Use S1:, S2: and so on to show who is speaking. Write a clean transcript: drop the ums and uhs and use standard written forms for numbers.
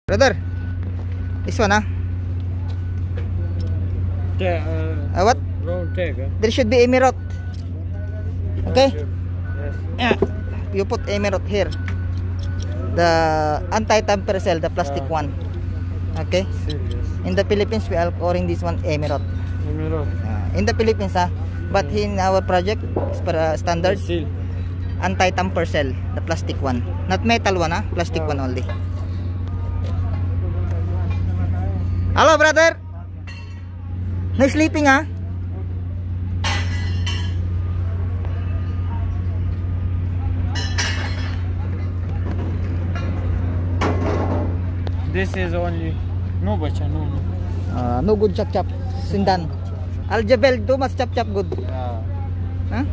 S1: Brother, this one what?
S2: Round tag,
S1: There should be emirate. Okay?
S2: Yes.
S1: Yeah. You put emirate here. The anti-tamper cell, the plastic one. Okay?
S2: Serious.
S1: In the Philippines, we are calling this one emirate. In the Philippines, but in our project, as per standard,
S2: Seal.
S1: anti-tamper cell, the plastic one. Not metal one, plastic one only. Hello, brother. No sleeping,
S2: This is only no bacha, no.
S1: No good chap chap. Sindan. Aljabel too much chap chap good.
S2: Yeah.
S1: Huh?